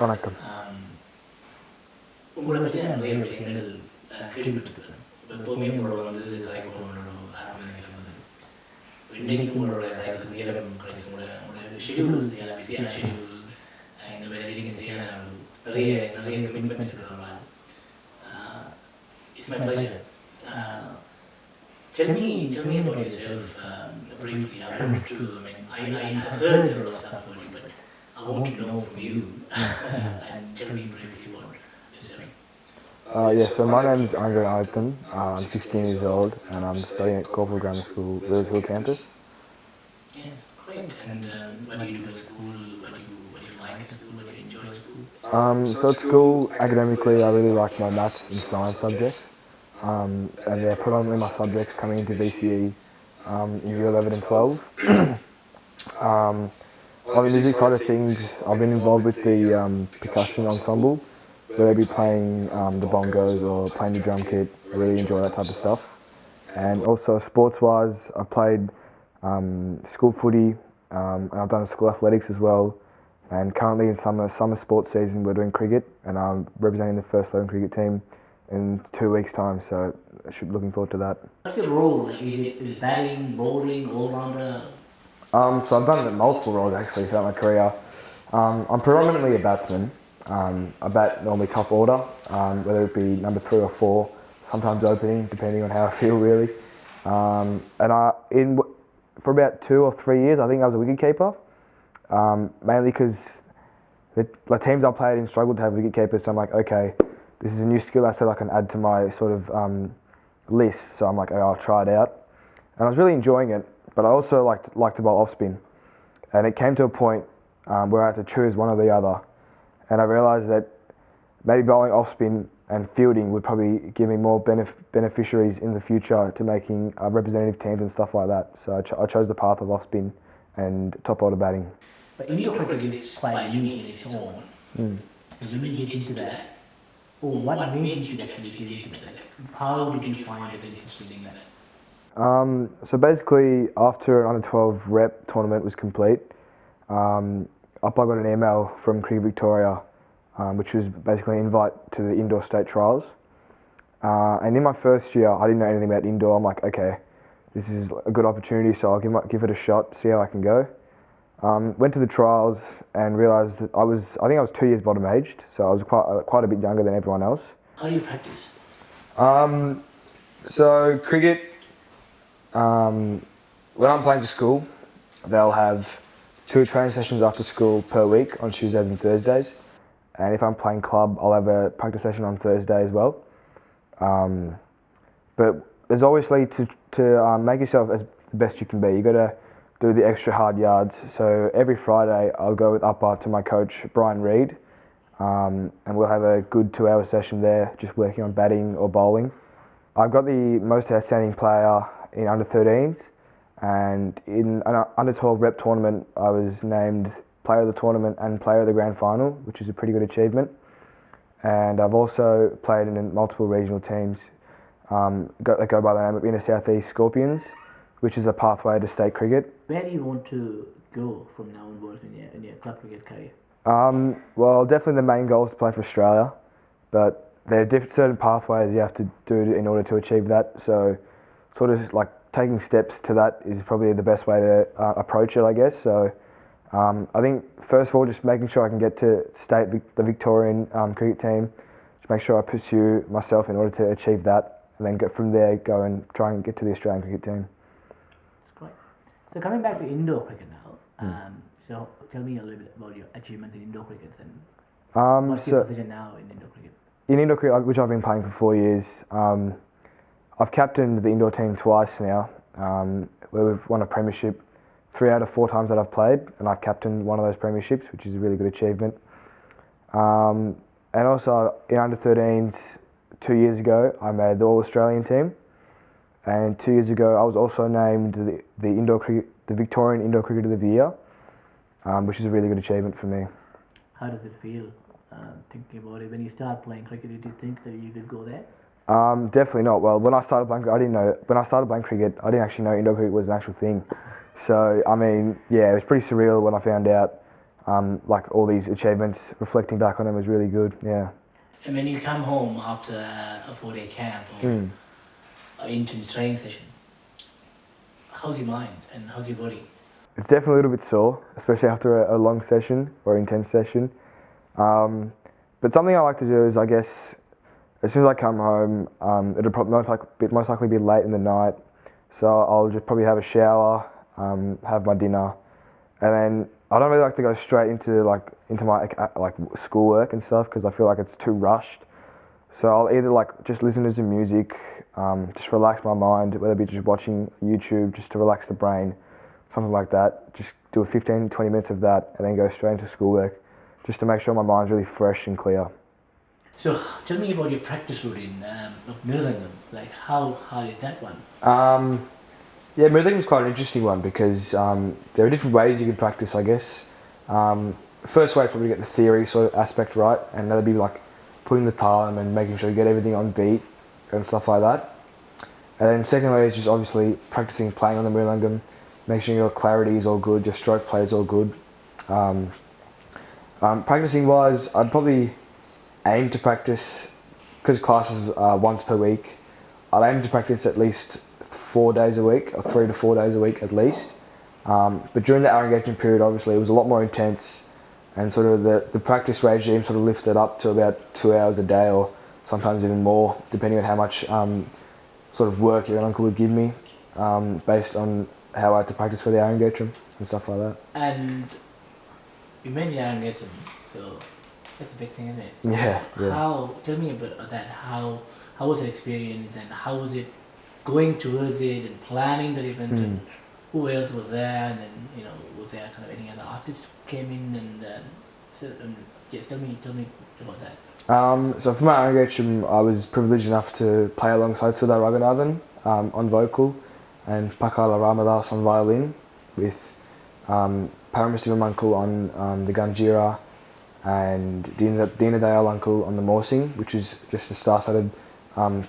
வணக்கம். உங்களை பற்றி நிறைய விஷயங்கள் கேள்விப்பட்டிருக்கிறேன். இப்போ எப்போவுமே உங்களோட கதைக்கணும் ஆரம்பிக்கிறது இன்றைக்கும் உங்களோட கதைகளுக்கு நேரம் கிடைக்கும். உங்களோட ஷெடியூல் சரியான பிஸியான ஷெடியூல், இந்த வேலைக்கு சரியான நிறைய நிறைய கமிட்மெண்ட்ஸ் இருக்கிறவங்களா. It's my pleasure. Tell me about yourself briefly. I want to, I have heard a lot of stuff about you, but I want to know from you. And tell me briefly about yourself. Yes, so my name is Andre Arthur. I'm 16 years old and I'm studying at Corporal Grammar School, Liverpool campus. Yes, great. And what do you do at school? What do you like at school? What do you enjoy at school? So at school, academically, I really like my maths and science subjects. And they're predominantly my subjects coming into VCE in year 11 and 12. On the music side of things, I've been involved with the percussion ensemble, where they'll be playing the bongos or playing the drum kit. I really enjoy that type of stuff. And also sports-wise, I played school footy, and I've done school athletics as well. And currently in summer sports season, we're doing cricket, and I'm representing the first 11 cricket team in 2 weeks' time, so looking forward to that. What's your role? Like, is it batting, bowling, all-rounder? So I've done multiple roles actually throughout my career. I'm predominantly a batsman. I bat normally top order, whether it be number 3 or 4, sometimes opening, depending on how I feel really. And for about 2 or 3 years, I think I was a wicketkeeper, mainly because the teams I played in struggled to have wicketkeepers, so I'm like, okay, this is a new skill I said I can add to my sort of list, so I'm like, oh, I'll try it out. And I was really enjoying it, but I also liked to bowl off spin. And it came to a point where I had to choose one or the other. And I realised that maybe bowling off spin and fielding would probably give me more beneficiaries in the future to making representative teams and stuff like that. So I chose the path of off spin and top order batting. But India cricket is quite unique in its own. Because when you get into that, what made you actually get into that? How did you find it interesting that? So basically, after an under 12 rep tournament was complete, I got an email from Cricket Victoria, which was basically an invite to the indoor state trials. And in my first year, I didn't know anything about indoor. I'm like, okay, this is a good opportunity, so I'll give it a shot, see how I can go. Went to the trials and realised that I think I was 2 years bottom aged, so I was quite a bit younger than everyone else. How do you practice? So cricket, when I'm playing for school, they'll have 2 training sessions after school per week on Tuesdays and Thursdays. And if I'm playing club, I'll have a practice session on Thursday as well. But there's obviously to make yourself as the best you can be, you got to do the extra hard yards. So every Friday I'll go with upper to my coach Brian Reid, and we'll have a good 2-hour session there, just working on batting or bowling. I've got the most outstanding player in under 13s, and in an under 12 rep tournament I was named player of the tournament and player of the grand final, which is a pretty good achievement. And I've also played in multiple regional teams that go by the name of Inner South East Scorpions, which is a pathway to state cricket. Where do you want to go from now onwards in your club cricket career? Well, definitely the main goal is to play for Australia, but there are certain pathways you have to do in order to achieve that. So, sort of like taking steps to that is probably the best way to approach it, I guess. So, I think first of all, just making sure I can get to the Victorian cricket team, just make sure I pursue myself in order to achieve that, and then from there go and try and get to the Australian cricket team. So coming back to indoor cricket now, so tell me a little bit about your achievements in indoor cricket and what's your position now in indoor cricket? In indoor cricket, which I've been playing for 4 years, I've captained the indoor team twice now, where we've won a premiership 3 out of 4 times that I've played, and I captained one of those premierships, which is a really good achievement. And also in under 13s, 2 years ago, I made the All-Australian team. And 2 years ago, I was also named the Victorian Indoor Cricketer of the Year, which is a really good achievement for me. How does it feel thinking about it? When you start playing cricket, did you think that you could go there? Definitely not. Well, when I started playing cricket, I didn't actually know indoor cricket was an actual thing. So, I mean, yeah, it was pretty surreal when I found out. like all these achievements, reflecting back on them was really good. Yeah. And when you come home after a 4-day camp or an intense training session, how's your mind and how's your body? It's definitely a little bit sore, especially after a long session or intense session. But something I like to do is, I guess, as soon as I come home, it'll probably most likely be late in the night, so I'll just probably have a shower, have my dinner, and then I don't really like to go straight into my schoolwork and stuff because I feel like it's too rushed. So I'll either just listen to some music, just relax my mind, whether it be just watching YouTube just to relax the brain, something like that. Just do a 15-20 minutes of that and then go straight into schoolwork, just to make sure my mind's really fresh and clear. So tell me about your practice routine of Mridangam. Like how hard is that one? Yeah, Mridangam is quite an interesting one because there are different ways you can practice, I guess. First way is probably to get the theory sort of aspect right, and that'll be like putting the time and making sure you get everything on beat and stuff like that. And then second way is just obviously practicing playing on the Mridangam, make sure your clarity is all good, your stroke play is all good. Practicing wise, I'd probably aim to practice, because classes are once per week, I'd aim to practice at least 4 days a week, or 3 to 4 days a week at least. But during the hour engagement period, obviously, it was a lot more intense, and sort of the practice regime sort of lifted up to about 2 hours a day, or sometimes even more, depending on how much sort of work your uncle would give me, based on how I had to practice for the hour engagement and stuff like that. And you mentioned hour engagement, so that's a big thing, isn't it? Yeah. Tell me about that. How was the experience, and how was it going towards it and planning the event, and who else was there, and then was there kind of any other artists who came in, and yes, tell me about that. So for my hour engagement, I was privileged enough to play alongside Sudha Raghunathan on vocal and Pakala Ramadas on violin, with Paramasivam uncle on the Ganjira, and Dina Dayal uncle on the Morsing, which is just a star-studded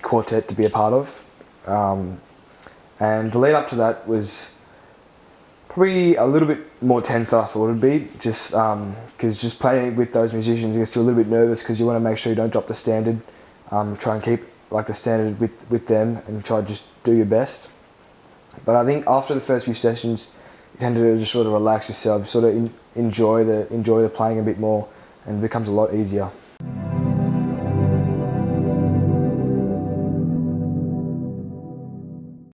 quartet to be a part of. And the lead up to that was probably a little bit more tense than I thought it would be, just because just playing with those musicians gets you a little bit nervous because you want to make sure you don't drop the standard, try and keep the standard with them and try to just do your best. But I think after the first few sessions, you tend to just sort of relax yourself, sort of enjoy the playing a bit more, and it becomes a lot easier.